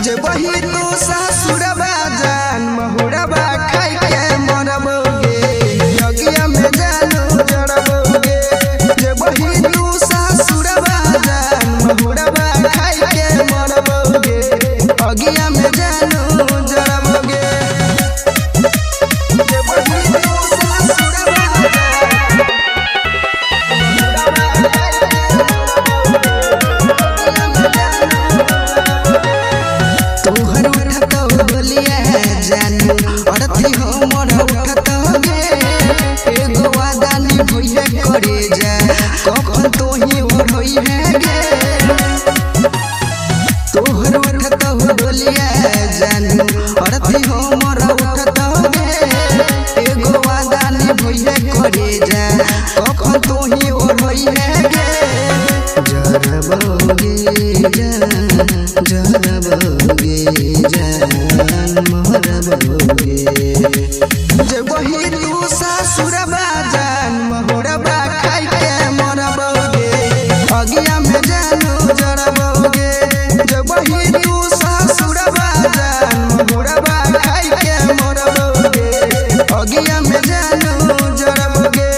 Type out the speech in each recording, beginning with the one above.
जे बही तू ससुरबा जान महुरबा खाई के मरबोगे यज्ञ में जानू जड़बोगे। जे बही तू ससुरबा जान महुरबा खाई के मरबोगे यज्ञ में जानू जड़बोगे। जे बही तू ससुरबा तोहर उठत बोलिया जानू अरथी हमर उठत गे एगो वादा निभइए करे जा कखन तोही ओढ़ई है गे। तोहर उठत बोलिया जानू अरथी हमर उठत गे एगो वादा निभइए करे जा कखन तोही ओढ़ई है गे। जरबोगे जरबोगे जान मरबोगे। जे बही तू ससुरबा जान महुरबा खाई के मरबोगे यज्ञ में जानू जड़बोगे। जे बही तू ससुरबा जान महुरबा खाई के मरबोगे यज्ञ में जानू जड़बोगे।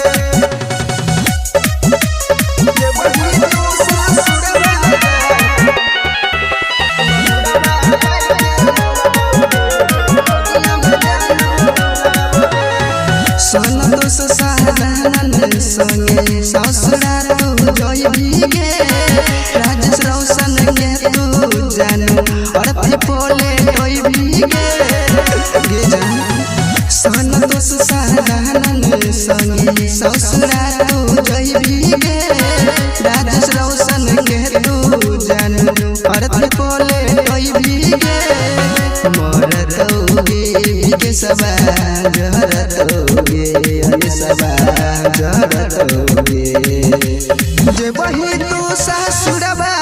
जे बही तू ससुरबा संतोष साधन संगे ससुरा तू जय भीगे राजेश रोशन के तू जानू अरथी पोले टोई भीगे गे जान। संतोष साधन संगे ससुरा तू जय भीगे राजेश रोशन के तू जानू अरथी पोले टोई भीगे। मरतोगे के सबा जरतोगे सबा जरतोगे। जे बही तू ससुरबा